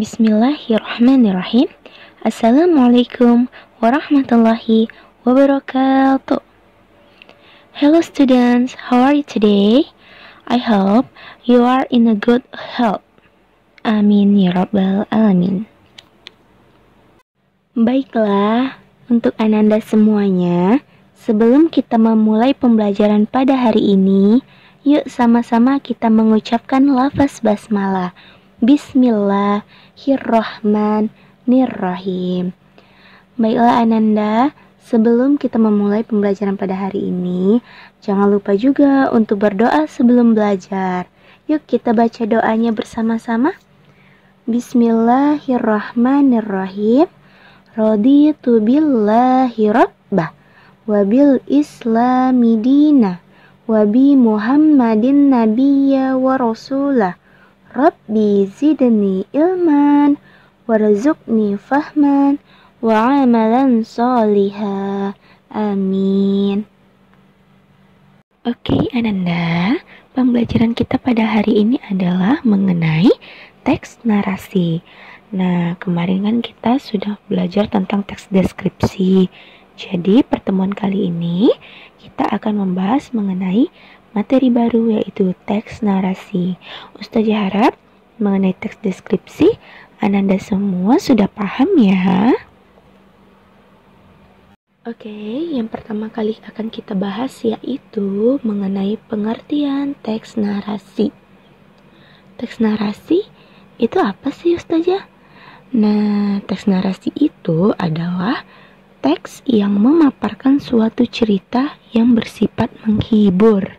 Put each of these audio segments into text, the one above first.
Bismillahirrahmanirrahim. Assalamualaikum warahmatullahi wabarakatuh. Hello students, how are you today? I hope you are in a good health. Amin ya rabbal alamin. Baiklah, untuk Ananda semuanya, sebelum kita memulai pembelajaran pada hari ini, yuk sama-sama kita mengucapkan lafaz basmalah. Bismillahirrahmanirrahim. Baiklah Ananda, sebelum kita memulai pembelajaran pada hari ini, jangan lupa juga untuk berdoa sebelum belajar. Yuk kita baca doanya bersama-sama. Bismillahirrahmanirrahim. Raditu billahi rabbah wa bil islami dina wa bi Muhammadin nabiyya wa rasulah. Rabbi zidni ilman warzuqni fahman wa amalan sholiha. Amin. Oke Ananda, pembelajaran kita pada hari ini adalah mengenai teks narasi. Nah, kemarin kan kita sudah belajar tentang teks deskripsi. Jadi pertemuan kali ini kita akan membahas mengenai materi baru, yaitu teks narasi. Ustazah harap mengenai teks deskripsi Ananda semua sudah paham ya. Oke, yang pertama kali akan kita bahas yaitu mengenai pengertian teks narasi. Teks narasi itu apa sih Ustazah? Nah, teks narasi itu adalah teks yang memaparkan suatu cerita yang bersifat menghibur.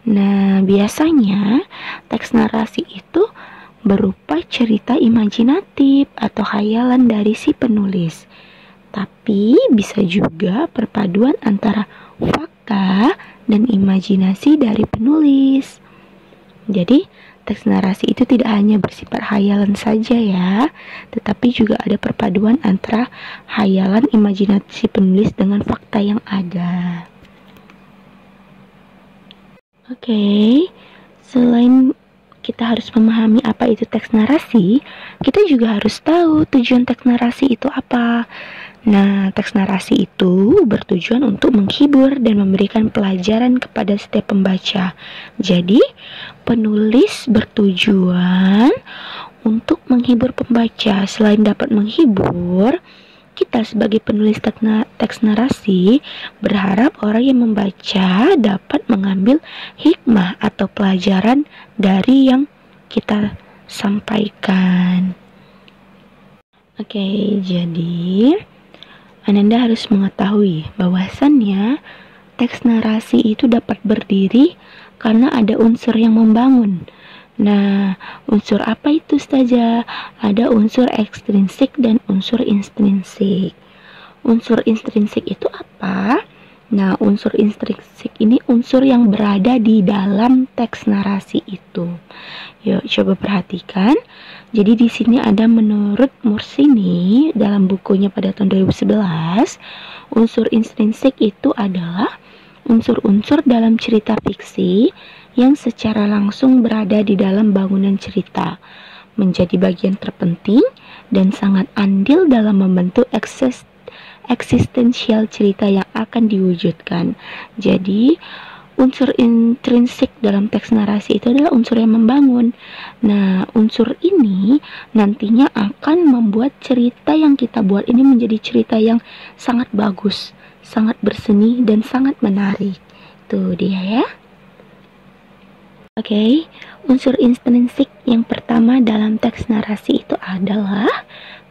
Nah, biasanya teks narasi itu berupa cerita imajinatif atau khayalan dari si penulis. Tapi bisa juga perpaduan antara fakta dan imajinasi dari penulis. Jadi, teks narasi itu tidak hanya bersifat khayalan saja ya, tetapi juga ada perpaduan antara khayalan imajinasi penulis dengan fakta yang ada. Oke, selain kita harus memahami apa itu teks narasi, kita juga harus tahu tujuan teks narasi itu apa. Nah, teks narasi itu bertujuan untuk menghibur dan memberikan pelajaran kepada setiap pembaca. Jadi, penulis bertujuan untuk menghibur pembaca. Selain dapat menghibur, kita sebagai penulis teks narasi berharap orang yang membaca dapat mengambil hikmah atau pelajaran dari yang kita sampaikan. Oke, jadi Ananda harus mengetahui bahwasannya teks narasi itu dapat berdiri karena ada unsur yang membangun. Nah, unsur apa itu saja? Ada unsur ekstrinsik dan unsur intrinsik. Unsur intrinsik itu apa? Nah, unsur intrinsik ini unsur yang berada di dalam teks narasi itu. Yuk, coba perhatikan. Jadi di sini ada menurut Mursini dalam bukunya pada tahun 2011, unsur intrinsik itu adalah unsur-unsur dalam cerita fiksi yang secara langsung berada di dalam bangunan cerita, menjadi bagian terpenting dan sangat andil dalam membentuk eksistensial cerita yang akan diwujudkan. Jadi unsur intrinsik dalam teks narasi itu adalah unsur yang membangun. Nah, unsur ini nantinya akan membuat cerita yang kita buat ini menjadi cerita yang sangat bagus, sangat berseni, dan sangat menarik. Itu dia ya. Oke, unsur intrinsik yang pertama dalam teks narasi itu adalah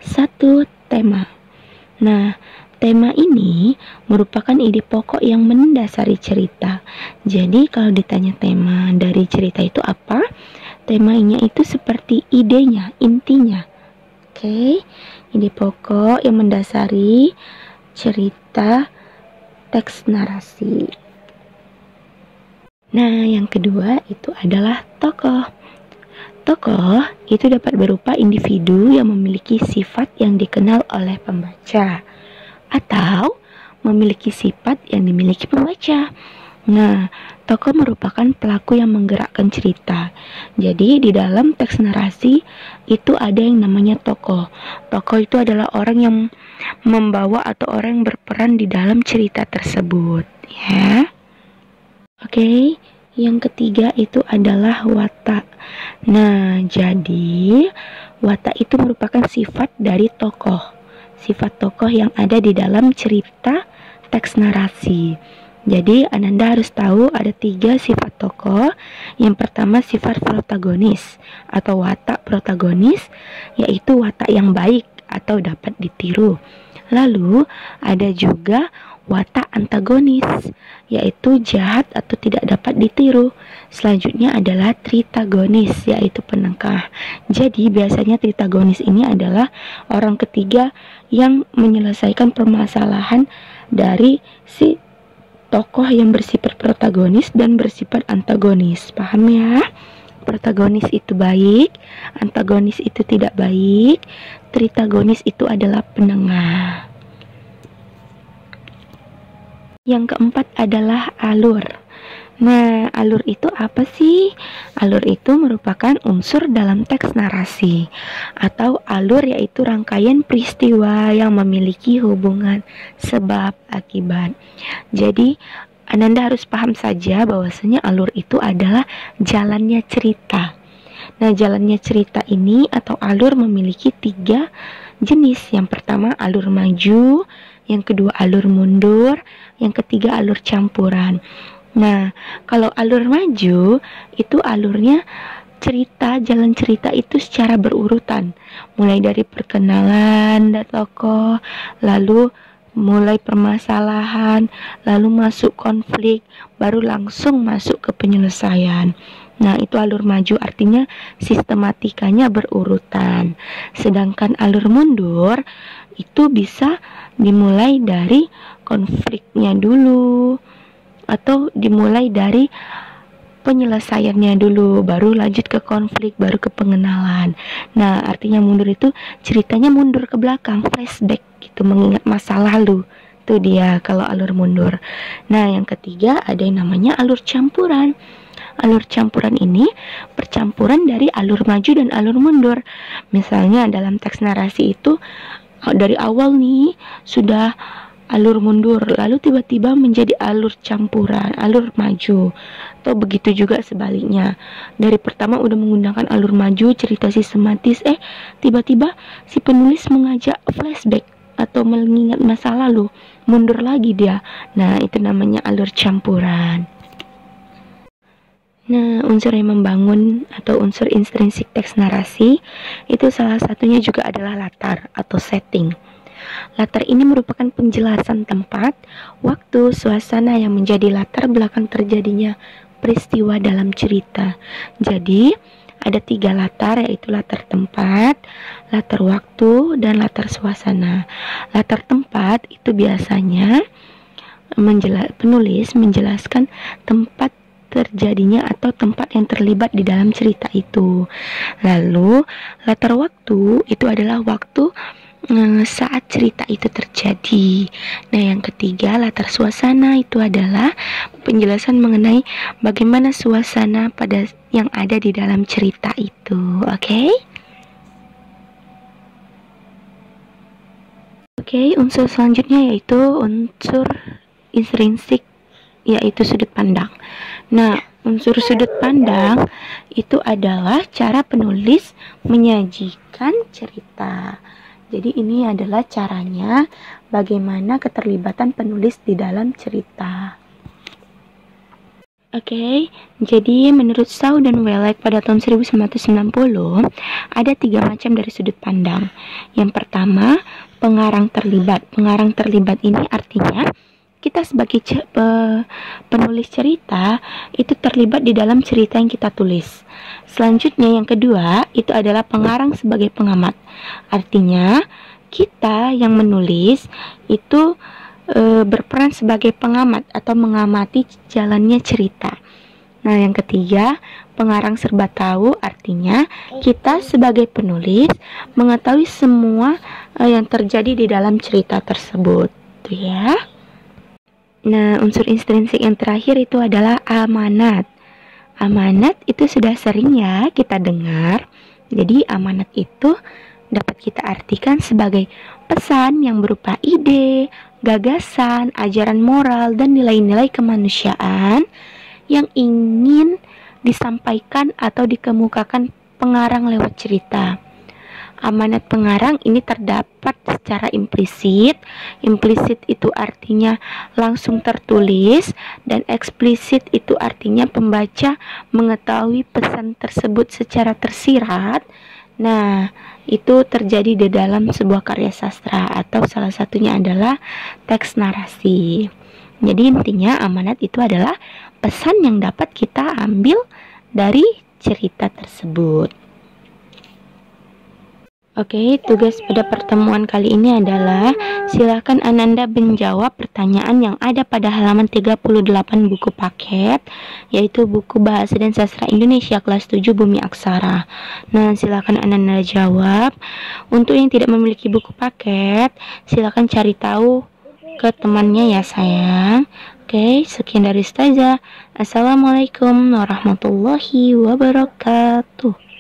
satu, tema. Nah, tema ini merupakan ide pokok yang mendasari cerita. Jadi kalau ditanya tema dari cerita itu apa? Temanya itu seperti idenya, intinya. Oke, ide pokok yang mendasari cerita teks narasi. Nah, yang kedua itu adalah tokoh. Tokoh itu dapat berupa individu yang memiliki sifat yang dikenal oleh pembaca atau memiliki sifat yang dimiliki pembaca. Nah, Tokoh merupakan pelaku yang menggerakkan cerita. Jadi di dalam teks narasi itu ada yang namanya tokoh. Tokoh itu adalah orang yang membawa atau orang yang berperan di dalam cerita tersebut, ya. Oke, yang ketiga itu adalah watak. Nah, jadi watak itu merupakan sifat dari tokoh. Sifat tokoh yang ada di dalam cerita teks narasi. Jadi Ananda harus tahu ada 3 sifat tokoh. Yang pertama sifat protagonis atau watak protagonis, yaitu watak yang baik atau dapat ditiru. Lalu ada juga watak antagonis, yaitu jahat atau tidak dapat ditiru. Selanjutnya adalah tritagonis, yaitu penengah. Jadi biasanya tritagonis ini adalah orang ketiga yang menyelesaikan permasalahan dari si tokoh yang bersifat protagonis dan bersifat antagonis. Paham ya? Protagonis itu baik, antagonis itu tidak baik, tritagonis itu adalah penengah. Yang keempat adalah alur. Nah, alur itu apa sih? Alur itu merupakan unsur dalam teks narasi, atau alur yaitu rangkaian peristiwa yang memiliki hubungan sebab akibat. Jadi Ananda harus paham saja bahwasanya alur itu adalah jalannya cerita. Nah, jalannya cerita ini atau alur memiliki 3 jenis. Yang pertama alur maju, yang kedua alur mundur, yang ketiga alur campuran. Nah, kalau alur maju itu alurnya cerita, jalan cerita itu secara berurutan, mulai dari perkenalan tokoh, lalu mulai permasalahan, lalu masuk konflik, baru langsung masuk ke penyelesaian. Nah, itu alur maju, artinya sistematikanya berurutan. Sedangkan alur mundur itu bisa dimulai dari konfliknya dulu, atau dimulai dari penyelesaiannya dulu, baru lanjut ke konflik, baru ke pengenalan. Nah, artinya mundur itu ceritanya mundur ke belakang, flashback gitu, mengingat masa lalu. Itu dia kalau alur mundur. Nah, yang ketiga ada yang namanya alur campuran. Alur campuran ini percampuran dari alur maju dan alur mundur. Misalnya dalam teks narasi itu dari awal nih sudah alur mundur, lalu tiba-tiba menjadi alur campuran, alur maju. Atau begitu juga sebaliknya. Dari pertama udah menggunakan alur maju, cerita sistematis, tiba-tiba si penulis mengajak flashback atau mengingat masa lalu, mundur lagi dia. Nah, itu namanya alur campuran. Nah, unsur yang membangun atau unsur intrinsik teks narasi itu salah satunya juga adalah latar atau setting. Latar ini merupakan penjelasan tempat, waktu, suasana yang menjadi latar belakang terjadinya peristiwa dalam cerita. Jadi, ada 3 latar, yaitu latar tempat, latar waktu, dan latar suasana. Latar tempat itu biasanya penulis menjelaskan tempat terjadinya atau tempat yang terlibat di dalam cerita itu. Lalu, latar waktu itu adalah waktu saat cerita itu terjadi. Nah, yang ketiga latar suasana itu adalah penjelasan mengenai bagaimana suasana pada yang ada di dalam cerita itu. Oke, unsur selanjutnya yaitu unsur intrinsik, yaitu sudut pandang. Nah, unsur sudut pandang itu adalah cara penulis menyajikan cerita. Jadi ini adalah caranya bagaimana keterlibatan penulis di dalam cerita. Oke, jadi menurut Shaw dan Wellek pada tahun 1990 ada 3 macam dari sudut pandang. Yang pertama, pengarang terlibat. Pengarang terlibat ini artinya kita sebagai penulis cerita itu terlibat di dalam cerita yang kita tulis. Selanjutnya yang kedua itu adalah pengarang sebagai pengamat. Artinya kita yang menulis itu berperan sebagai pengamat atau mengamati jalannya cerita. Nah, yang ketiga, pengarang serba tahu, artinya kita sebagai penulis mengetahui semua yang terjadi di dalam cerita tersebut, tuh ya. Nah, unsur intrinsik yang terakhir itu adalah amanat. Amanat itu sudah sering ya kita dengar. Jadi amanat itu dapat kita artikan sebagai pesan yang berupa ide, gagasan, ajaran moral, dan nilai-nilai kemanusiaan yang ingin disampaikan atau dikemukakan pengarang lewat cerita. Amanat pengarang ini terdapat secara implisit. Implisit itu artinya langsung tertulis, dan eksplisit itu artinya pembaca mengetahui pesan tersebut secara tersirat. Nah, itu terjadi di dalam sebuah karya sastra atau salah satunya adalah teks narasi. Jadi intinya amanat itu adalah pesan yang dapat kita ambil dari cerita tersebut. Oke, tugas pada pertemuan kali ini adalah silakan Ananda menjawab pertanyaan yang ada pada halaman 38 buku paket, yaitu buku Bahasa dan Sastra Indonesia kelas 7 Bumi Aksara. Nah, silakan Ananda jawab. Untuk yang tidak memiliki buku paket, silakan cari tahu ke temannya ya sayang. Oke, sekian dari Ustazah. Assalamualaikum warahmatullahi wabarakatuh.